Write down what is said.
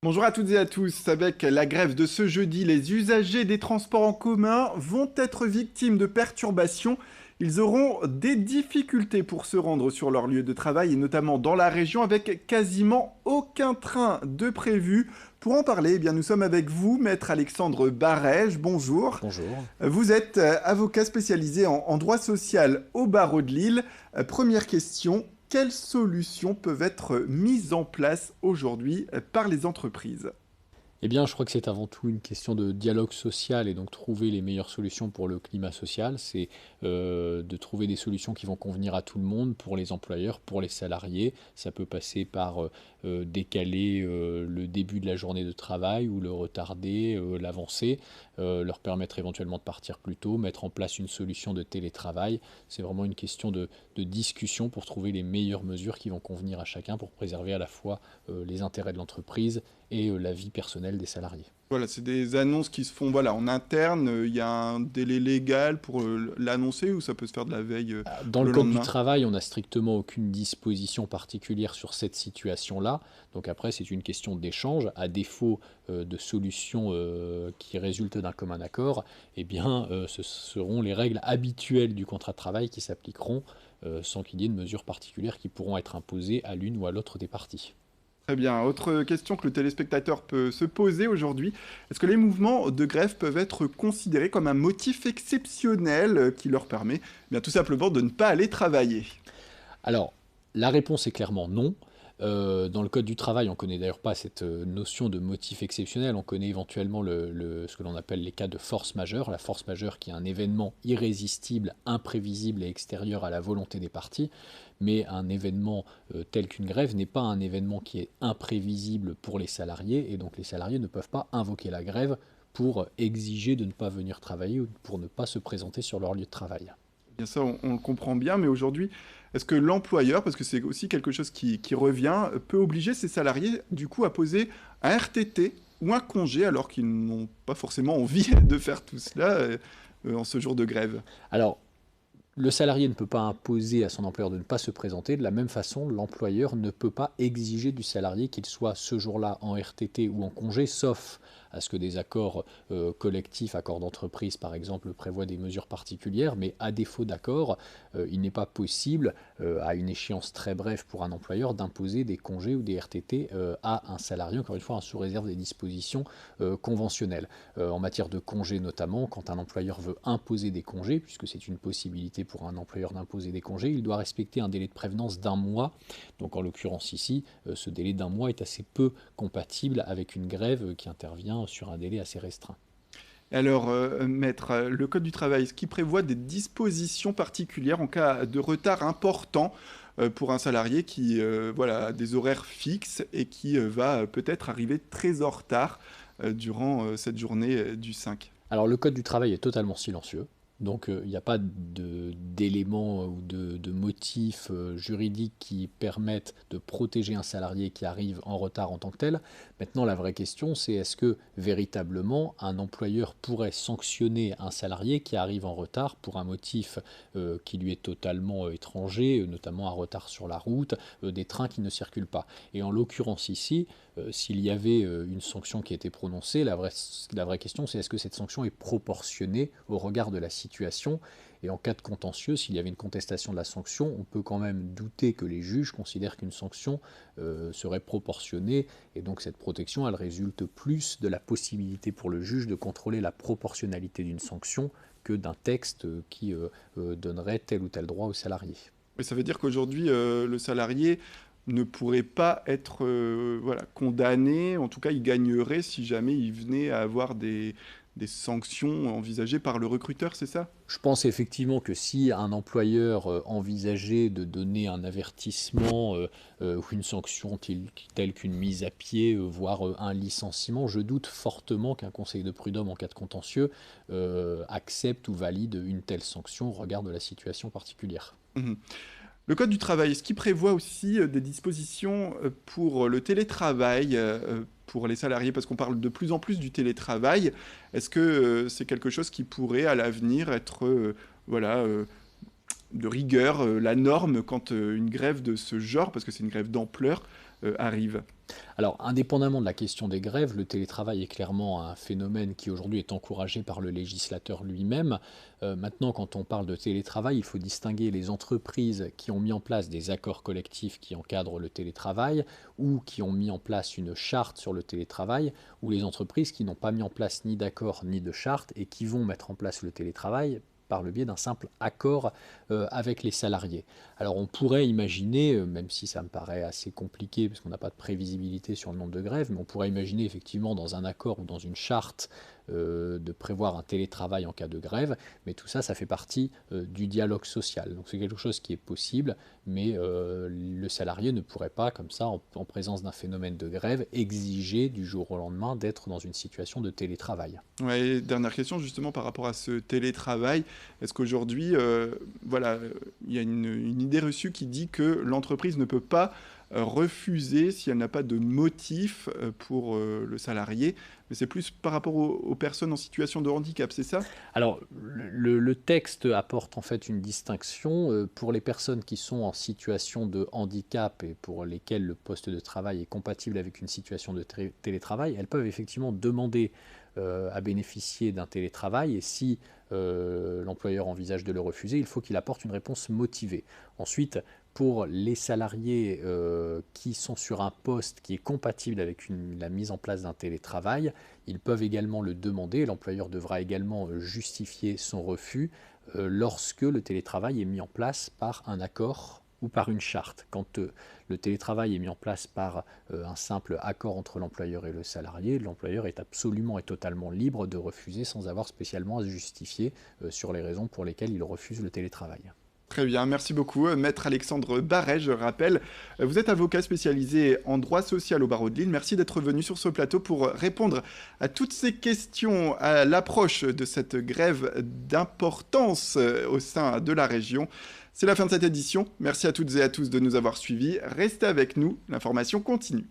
Bonjour à toutes et à tous. Avec la grève de ce jeudi, les usagers des transports en commun vont être victimes de perturbations. Ils auront des difficultés pour se rendre sur leur lieu de travail et notamment dans la région avec quasiment aucun train de prévu. Pour en parler, eh bien, nous sommes avec vous, maître Alexandre Barège. Bonjour. Bonjour. Vous êtes avocat spécialisé en droit social au barreau de Lille. Première question, quelles solutions peuvent être mises en place aujourd'hui par les entreprises? Eh bien, je crois que c'est avant tout une question de dialogue social et donc trouver les meilleures solutions pour le climat social. C'est de trouver des solutions qui vont convenir à tout le monde, pour les employeurs, pour les salariés. Ça peut passer par décaler le début de la journée de travail ou le retarder, l'avancer, leur permettre éventuellement de partir plus tôt, mettre en place une solution de télétravail. C'est vraiment une question de discussion pour trouver les meilleures mesures qui vont convenir à chacun pour préserver à la fois les intérêts de l'entreprise et la vie personnelle des salariés. Voilà, c'est des annonces qui se font voilà, en interne. Il y a un délai légal pour l'annoncer ou ça peut se faire de la veille Dans le le code du lendemain? travail, on n'a strictement aucune disposition particulière sur cette situation-là. Donc après, c'est une question d'échange. À défaut de solutions qui résultent d'un commun accord, eh bien, ce seront les règles habituelles du contrat de travail qui s'appliqueront sans qu'il y ait de mesures particulières qui pourront être imposées à l'une ou à l'autre des parties. Très bien. Autre question que le téléspectateur peut se poser aujourd'hui. Est-ce que les mouvements de grève peuvent être considérés comme un motif exceptionnel qui leur permet bien, tout simplement de ne pas aller travailler? Alors, la réponse est clairement non. Dans le code du travail, on ne connaît d'ailleurs pas cette notion de motif exceptionnel. On connaît éventuellement ce que l'on appelle les cas de force majeure. La force majeure qui est un événement irrésistible, imprévisible et extérieur à la volonté des parties. Mais un événement tel qu'une grève n'est pas un événement qui est imprévisible pour les salariés. Et donc les salariés ne peuvent pas invoquer la grève pour exiger de ne pas venir travailler ou pour ne pas se présenter sur leur lieu de travail. Bien ça, on le comprend bien, mais aujourd'hui, est-ce que l'employeur, parce que c'est aussi quelque chose qui revient, peut obliger ses salariés, du coup, à poser un RTT ou un congé alors qu'ils n'ont pas forcément envie de faire tout cela en ce jour de grève? Alors, le salarié ne peut pas imposer à son employeur de ne pas se présenter. De la même façon, l'employeur ne peut pas exiger du salarié qu'il soit ce jour-là en RTT ou en congé, sauf à ce que des accords collectifs, accords d'entreprise par exemple, prévoient des mesures particulières. Mais à défaut d'accord, il n'est pas possible, à une échéance très brève pour un employeur, d'imposer des congés ou des RTT à un salarié, encore une fois, sous réserve des dispositions conventionnelles. En matière de congés notamment, quand un employeur veut imposer des congés, puisque c'est une possibilité pour un employeur d'imposer des congés, il doit respecter un délai de prévenance d'un mois. Donc en l'occurrence ici, ce délai d'un mois est assez peu compatible avec une grève qui intervient sur un délai assez restreint. Alors, maître, le Code du travail, est-ce qu'il prévoit des dispositions particulières en cas de retard important pour un salarié qui voilà, a des horaires fixes et qui va peut-être arriver très en retard durant cette journée du 5? Alors le code du travail est totalement silencieux. Donc il n'y a pas d'éléments ou de motifs juridiques qui permettent de protéger un salarié qui arrive en retard en tant que tel. Maintenant, la vraie question, c'est est-ce que véritablement un employeur pourrait sanctionner un salarié qui arrive en retard pour un motif qui lui est totalement étranger, notamment un retard sur la route, des trains qui ne circulent pas. Et en l'occurrence ici, s'il y avait une sanction qui était prononcée, la vraie question, c'est est-ce que cette sanction est proportionnée au regard de la situation. Et en cas de contentieux, s'il y avait une contestation de la sanction, on peut quand même douter que les juges considèrent qu'une sanction serait proportionnée. Et donc cette protection, elle résulte plus de la possibilité pour le juge de contrôler la proportionnalité d'une sanction que d'un texte qui donnerait tel ou tel droit au salarié. Mais ça veut dire qu'aujourd'hui, le salarié ne pourrait pas être voilà, condamné, en tout cas il gagnerait si jamais il venait à avoir des sanctions envisagées par le recruteur, c'est ça? Je pense effectivement que si un employeur envisageait de donner un avertissement ou une sanction telle qu'une mise à pied, voire un licenciement, je doute fortement qu'un conseil de prud'homme en cas de contentieux accepte ou valide une telle sanction au regard de la situation particulière. Mhm. Le Code du travail, est-ce qu'il prévoit aussi des dispositions pour le télétravail pour les salariés? Parce qu'on parle de plus en plus du télétravail. Est-ce que c'est quelque chose qui pourrait à l'avenir être voilà, de rigueur, la norme quand une grève de ce genre, parce que c'est une grève d'ampleur, arrive? Alors, indépendamment de la question des grèves, le télétravail est clairement un phénomène qui aujourd'hui est encouragé par le législateur lui-même. Maintenant, quand on parle de télétravail, il faut distinguer les entreprises qui ont mis en place des accords collectifs qui encadrent le télétravail ou qui ont mis en place une charte sur le télétravail, ou les entreprises qui n'ont pas mis en place ni d'accord ni de charte et qui vont mettre en place le télétravail par le biais d'un simple accord avec les salariés. Alors on pourrait imaginer, même si ça me paraît assez compliqué parce qu'on n'a pas de prévisibilité sur le nombre de grèves, mais on pourrait imaginer effectivement dans un accord ou dans une charte de prévoir un télétravail en cas de grève, mais tout ça, ça fait partie du dialogue social. Donc c'est quelque chose qui est possible, mais le salarié ne pourrait pas, comme ça, en présence d'un phénomène de grève, exiger du jour au lendemain d'être dans une situation de télétravail. Ouais, dernière question justement par rapport à ce télétravail. Est-ce qu'aujourd'hui, voilà, il y a une idée reçue qui dit que l'entreprise ne peut pas refuser si elle n'a pas de motif pour le salarié, mais c'est plus par rapport aux personnes en situation de handicap, c'est ça? Alors, le texte apporte en fait une distinction pour les personnes qui sont en situation de handicap et pour lesquelles le poste de travail est compatible avec une situation de télétravail. Elles peuvent effectivement demander à bénéficier d'un télétravail, et si l'employeur envisage de le refuser, il faut qu'il apporte une réponse motivée. Ensuite, pour les salariés qui sont sur un poste qui est compatible avec la mise en place d'un télétravail, ils peuvent également le demander. L'employeur devra également justifier son refus lorsque le télétravail est mis en place par un accord ou par une charte. Quand le télétravail est mis en place par un simple accord entre l'employeur et le salarié, l'employeur est absolument et totalement libre de refuser sans avoir spécialement à se justifier sur les raisons pour lesquelles il refuse le télétravail. Très bien, merci beaucoup. Maître Alexandre Barret, je rappelle, vous êtes avocat spécialisé en droit social au barreau de Lille. Merci d'être venu sur ce plateau pour répondre à toutes ces questions à l'approche de cette grève d'importance au sein de la région. C'est la fin de cette édition. Merci à toutes et à tous de nous avoir suivis. Restez avec nous, l'information continue.